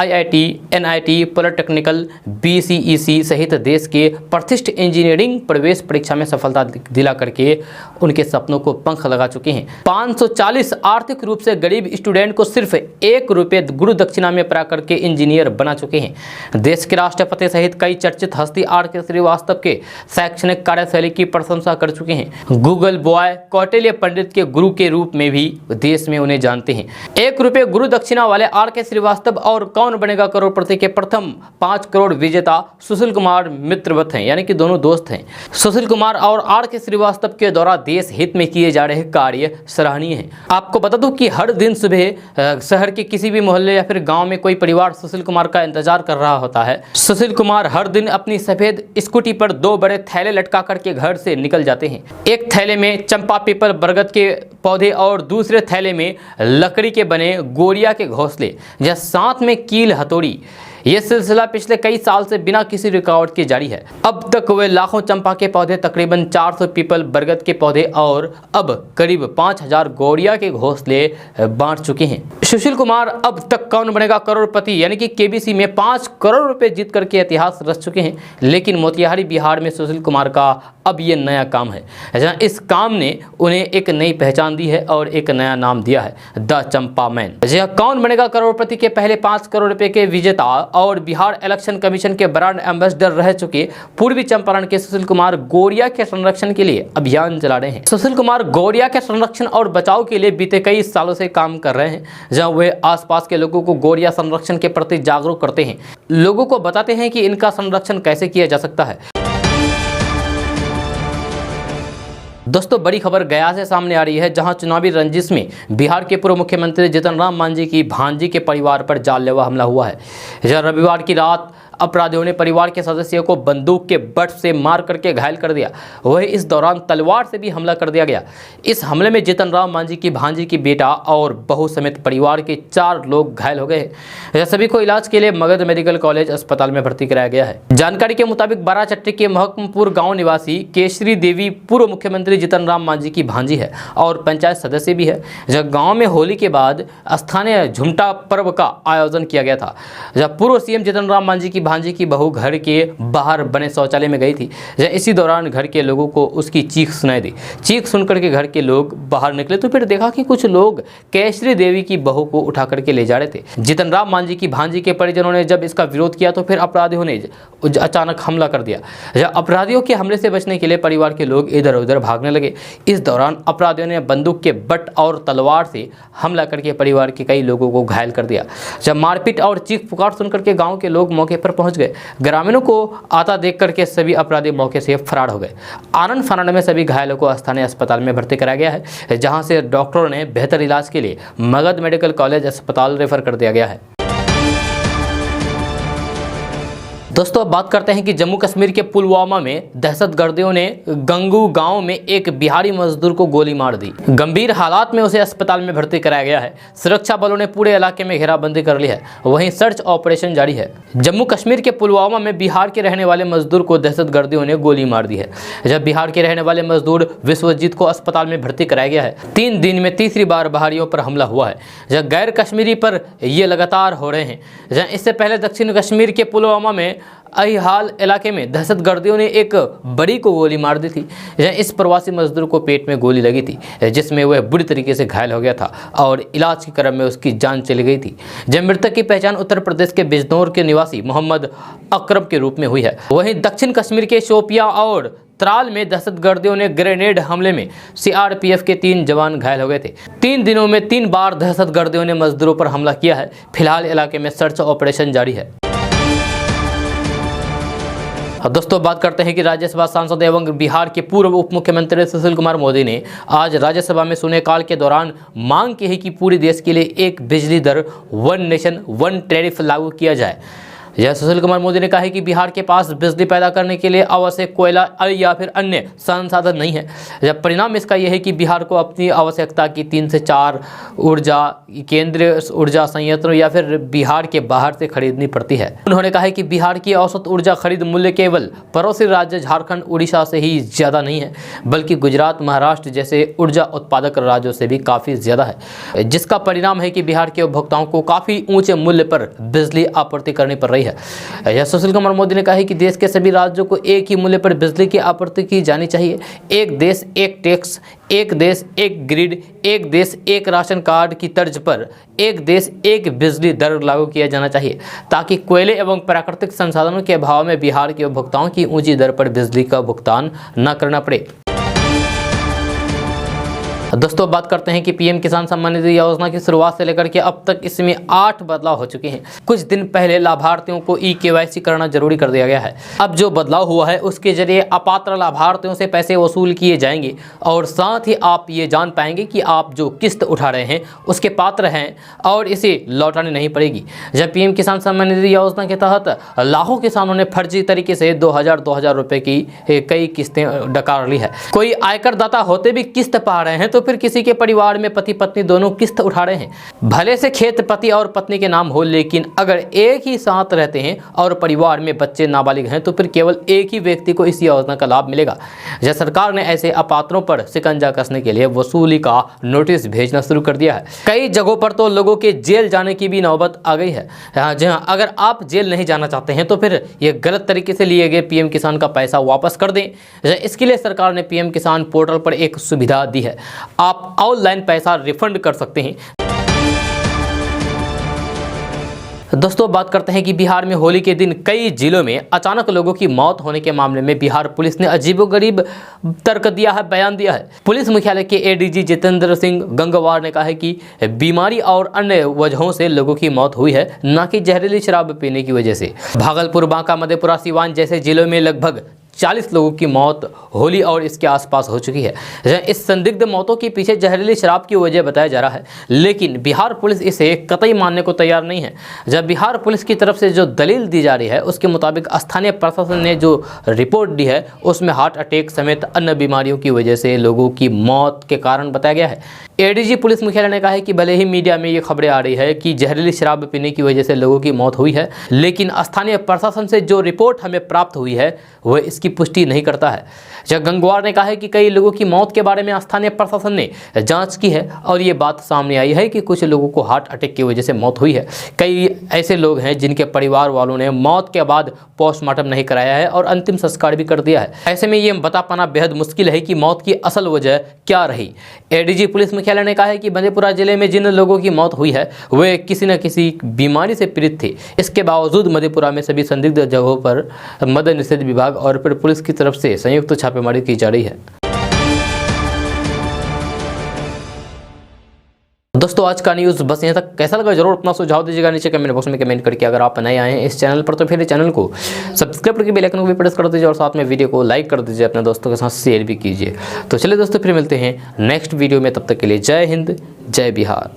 IIT, NIT, पॉलिटेक्निकल, BCEC सहित देश के प्रतिष्ठित इंजीनियरिंग प्रवेश परीक्षा में सफलता दिला करके उनके सपनों को पंख लगा चुके हैं। 540 आर्थिक रूप से गरीब स्टूडेंट को सिर्फ 1 रुपये गुरु दक्षिणा में पढ़ा करके इंजीनियर बना चुके हैं। देश के राष्ट्रपति सहित कई चर्चित हस्ती RK श्रीवास्तव के शैक्षणिक कार्यशैली की प्रशंसा कर चुके हैं। गूगल बॉय कौटिल्य पंडित के गुरु के रूप में भी देश में उन्हें जानते हैं। 1 रुपये गुरु दक्षिणा वाले RK श्रीवास्तव और कौन बनेगा करोड़पति के प्रथम 5 करोड़ विजेता सुशील कुमार मित्रवत हैं, यानी कि दोनों दोस्त हैं। सुशील कुमार और RK श्रीवास्तव के द्वारा देश हित में किए जा रहे कार्य सराहनीय हैं। आपको बता दूं कि हर दिन सुबह शहर के किसी भी मोहल्ले या फिर गांव में कोई परिवार सुशील कुमार का इंतजार कर रहा होता है। सुशील कुमार हर दिन अपनी सफेद स्कूटी पर 2 बड़े थैले लटका करके घर से निकल जाते हैं। एक थैले में चंपा, पीपल, बरगद के पौधे और दूसरे थैले में लकड़ी के बने गोरिया के घोंसले या साथ में कील हथौड़ी। यह सिलसिला पिछले कई साल से बिना किसी रिकॉर्ड के जारी है। अब तक वे लाखों चंपा के पौधे, तकरीबन 400 पीपल, बरगद के पौधे और अब करीब 5000 गोरिया के घोंसले बांट चुके हैं। सुशील कुमार अब तक कौन बनेगा करोड़पति यानी कि KBC में 5 करोड़ रुपए जीत करके इतिहास रच चुके हैं। लेकिन मोतिहारी बिहार में सुशील कुमार का अब ये नया काम है, जहाँ इस काम ने उन्हें एक नई पहचान दी है और एक नया नाम दिया है, द चंपा मैन। जहाँ कौन बनेगा करोड़पति के पहले 5 करोड़ रुपए के विजेता और बिहार इलेक्शन कमीशन के ब्रांड एम्बेसडर रह चुके पूर्वी चंपारण के सुशील कुमार गोरिया के संरक्षण के लिए अभियान चला रहे हैं। सुशील कुमार गोरिया के संरक्षण और बचाव के लिए बीते कई सालों से काम कर रहे हैं, जहां वे आसपास के लोगों को गोरिया संरक्षण के प्रति जागरूक करते हैं, लोगों को बताते हैं कि इनका संरक्षण कैसे किया जा सकता है। दोस्तों बड़ी खबर गया से सामने आ रही है, जहां चुनावी रंजिश में बिहार के पूर्व मुख्यमंत्री जीतन राम मांझी की भांजी के परिवार पर जानलेवा हमला हुआ है। जहां रविवार की रात अपराधियों ने परिवार के सदस्यों को बंदूक के बट से मार करके घायल कर दिया। वहीं इस दौरान तलवार से भी हमला कर दिया गया। इस हमले में जीतन राम मांझी की भांजी की बेटा और बहू समेत परिवार के 4 लोग घायल हो गए हैं। सभी को इलाज के लिए मगध मेडिकल कॉलेज अस्पताल में भर्ती कराया गया है। जानकारी के मुताबिक बाराचट्टी के महकमपुर गांव निवासी केशरी देवी पूर्व मुख्यमंत्री जीतन राम मांझी की भांजी है और पंचायत सदस्य भी है। जब गांव में होली के बाद स्थानीय झुमटा पर्व का आयोजन किया गया था, जब पूर्व सीएम जीतन राम मांझी की भांजी की बहू घर के बाहर बने शौचालय में गई थी। इसी दौरान घर के लोगों को उसकी चीख सुनाई दी। चीख सुनकर के घर के लोग बाहर निकले तो फिर देखा कि कुछ लोग केशरी देवी की बहू को उठा करके ले जा रहे थे। जीतन राम मांझी की भांजी के परिजनों ने जब इसका विरोध किया तो फिर अपराधियों ने अचानक हमला कर दिया। अपराधियों के हमले से बचने के लिए परिवार के लोग इधर उधर भागने लगे। इस दौरान अपराधियों ने बंदूक के बट और तलवार से हमला करके परिवार के कई लोगों को घायल कर दिया। जब मारपीट और चीख पुकार सुनकर के गांव के लोग मौके पर पहुंच गए। ग्रामीणों को आता देख करके सभी अपराधी मौके से फरार हो गए। आनंद फानंद में सभी घायलों को स्थानीय अस्पताल में भर्ती कराया गया है, जहां से डॉक्टरों ने बेहतर इलाज के लिए मगध मेडिकल कॉलेज अस्पताल रेफर कर दिया गया है। दोस्तों अब बात करते हैं कि जम्मू कश्मीर के पुलवामा में दहशतगर्दियों ने गंगू गांव में एक बिहारी मजदूर को गोली मार दी। गंभीर हालात में उसे अस्पताल में भर्ती कराया गया है। सुरक्षा बलों ने पूरे इलाके में घेराबंदी कर ली है। वहीं सर्च ऑपरेशन जारी है। जम्मू कश्मीर के पुलवामा में बिहार के रहने वाले मजदूर को दहशतगर्दियों ने गोली मार दी है। जब बिहार के रहने वाले मजदूर विश्वजीत को अस्पताल में भर्ती कराया गया है। 3 दिन में तीसरी बार बाहरियों पर हमला हुआ है। जब गैर कश्मीरी पर ये लगातार हो रहे हैं। इससे पहले दक्षिण कश्मीर के पुलवामा में अहिहाल इलाके में दहशतगर्दियों ने एक बड़ी को गोली मार दी थी। इस प्रवासी मजदूर को पेट में गोली लगी थी, जिसमें वह बुरी तरीके से घायल हो गया था और इलाज के क्रम में उसकी जान चली गई थी। जब मृतक की पहचान उत्तर प्रदेश के बिजनौर के निवासी मोहम्मद अकरम के रूप में हुई है। वहीं दक्षिण कश्मीर के शोपियां और त्राल में दहशतगर्दियों ने ग्रेनेड हमले में सीआरपीएफ के 3 जवान घायल हो गए थे। 3 दिनों में 3 बार दहशतगर्दियों ने मजदूरों पर हमला किया है। फिलहाल इलाके में सर्च ऑपरेशन जारी है। दोस्तों बात करते हैं कि राज्यसभा सांसद एवं बिहार के पूर्व उप मुख्यमंत्री सुशील कुमार मोदी ने आज राज्यसभा में शून्यकाल के दौरान मांग की है कि पूरे देश के लिए एक बिजली दर 1 नेशन 1 टैरिफ लागू किया जाए। यह सुशील कुमार मोदी ने कहा है कि बिहार के पास बिजली पैदा करने के लिए आवश्यक कोयला या फिर अन्य संसाधन नहीं है। जब परिणाम इसका यह है कि बिहार को अपनी आवश्यकता की 3 से 4 ऊर्जा केंद्रीय ऊर्जा संयंत्रों या फिर बिहार के बाहर से खरीदनी पड़ती है। उन्होंने कहा है कि बिहार की औसत ऊर्जा खरीद मूल्य केवल पड़ोसी राज्य झारखंड उड़ीसा से ही ज़्यादा नहीं है, बल्कि गुजरात महाराष्ट्र जैसे ऊर्जा उत्पादक राज्यों से भी काफ़ी ज़्यादा है, जिसका परिणाम है कि बिहार के उपभोक्ताओं को काफ़ी ऊँचे मूल्य पर बिजली आपूर्ति करनी पड़ रही है। यह सुशील कुमार मोदी ने कहा है कि देश के सभी राज्यों को एक ही मूल्य पर बिजली की आपूर्ति की जानी चाहिए। एक देश एक टैक्स, एक देश एक ग्रिड, एक देश एक राशन कार्ड की तर्ज पर एक देश एक बिजली दर लागू किया जाना चाहिए, ताकि कोयले एवं प्राकृतिक संसाधनों के अभाव में बिहार के उपभोक्ताओं की ऊंची दर पर बिजली का भुगतान न करना पड़े। दोस्तों बात करते हैं कि पीएम किसान सम्मान निधि योजना की शुरुआत से लेकर के अब तक इसमें 8 बदलाव हो चुके हैं। कुछ दिन पहले लाभार्थियों को ई-केवाईसी करना जरूरी कर दिया गया है। अब जो बदलाव हुआ है उसके जरिए अपात्र लाभार्थियों से पैसे वसूल किए जाएंगे और साथ ही आप ये जान पाएंगे कि आप जो किस्त उठा रहे हैं उसके पात्र हैं और इसे लौटानी नहीं पड़ेगी। जब पीएम किसान सम्मान निधि योजना के तहत लाखों किसानों ने फर्जी तरीके से 2000 रुपए की कई किस्तें डकार ली है। कोई आयकर दाता होते भी किस्त पा रहे हैं तो फिर किसी के परिवार में पति पत्नी दोनों किस्त उठा रहे हैं। भले से खेत पति और पत्नी के नाम हो, लेकिन अगर एक ही साथ रहते हैं और परिवार में बच्चे नाबालिग हैं तो फिर केवल एक ही व्यक्ति को इस योजना का लाभ मिलेगा। जब सरकार ने ऐसे अपात्रों पर शिकंजा कसने के लिए वसूली का नोटिस भेजना शुरू कर दिया है। कई जगहों पर तो लोगों के जेल जाने की भी नौबत आ गई है। जहां अगर आप जेल नहीं जाना चाहते हैं तो फिर ये गलत तरीके से लिए गए पीएम किसान का पैसा वापस कर दें। इसके लिए सरकार ने पीएम किसान पोर्टल पर एक सुविधा दी है। आप ऑनलाइन पैसा रिफंड कर सकते हैं। दोस्तों बात करते हैं कि बिहार में होली के दिन कई जिलों में अचानक लोगों की मौत होने के मामले में बिहार पुलिस ने अजीबोगरीब तर्क दिया है, बयान दिया है। पुलिस मुख्यालय के एडीजी जितेंद्र सिंह गंगवार ने कहा है कि बीमारी और अन्य वजहों से लोगों की मौत हुई है, न कि जहरीली शराब पीने की वजह से। भागलपुर, बांका, मधेपुरा, सिवान जैसे जिलों में लगभग 40 लोगों की मौत होली और इसके आसपास हो चुकी है। इस संदिग्ध मौतों के पीछे जहरीली शराब की वजह बताया जा रहा है, लेकिन बिहार पुलिस इसे कतई मानने को तैयार नहीं है। जब बिहार पुलिस की तरफ से जो दलील दी जा रही है उसके मुताबिक स्थानीय प्रशासन ने जो रिपोर्ट दी है उसमें हार्ट अटैक समेत अन्य बीमारियों की वजह से लोगों की मौत के कारण बताया गया है। एडीजी पुलिस मुख्यालय ने कहा है कि भले ही मीडिया में ये खबरें आ रही है कि जहरीली शराब पीने की वजह से लोगों की मौत हुई है, लेकिन स्थानीय प्रशासन से जो रिपोर्ट हमें प्राप्त हुई है वह इसकी पुष्टि नहीं करता है। गंगवार ने कहा है कि कई लोगों की मौत के बारे में स्थानीय प्रशासन ने जांच की है और ये बात सामने आई है कि कुछ लोगों को हार्ट अटैक की वजह से मौत हुई है। कई ऐसे लोग हैं जिनके परिवार वालों ने मौत के बाद पोस्टमार्टम नहीं कराया है और अंतिम संस्कार भी कर दिया है। ऐसे में ये बता पाना बेहद मुश्किल है कि मौत की असल वजह क्या रही। एडीजी पुलिस मुख्यालय ने कहा है कि बंदीपुरा जिले में जिन लोगों की मौत हुई है वे किसी न किसी बीमारी से पीड़ित थे। इसके बावजूद मधेपुरा में सभी संदिग्ध जगहों पर मद्य निषेध विभाग और फिर पुलिस की तरफ से संयुक्त छापेमारी की जा रही है। दोस्तों आज का न्यूज़ बस यहाँ तक। कैसा लगा जरूर अपना सुझाव दीजिएगा नीचे कमेंट बॉक्स में कमेंट करके। अगर आप नए आए हैं इस चैनल पर तो फिर चैनल को सब्सक्राइब करके बेल आइकन को भी प्रेस कर दीजिए और साथ में वीडियो को लाइक कर दीजिए, अपने दोस्तों के साथ शेयर भी कीजिए। तो चलिए दोस्तों फिर मिलते हैं नेक्स्ट वीडियो में, तब तक के लिए जय हिंद जय बिहार।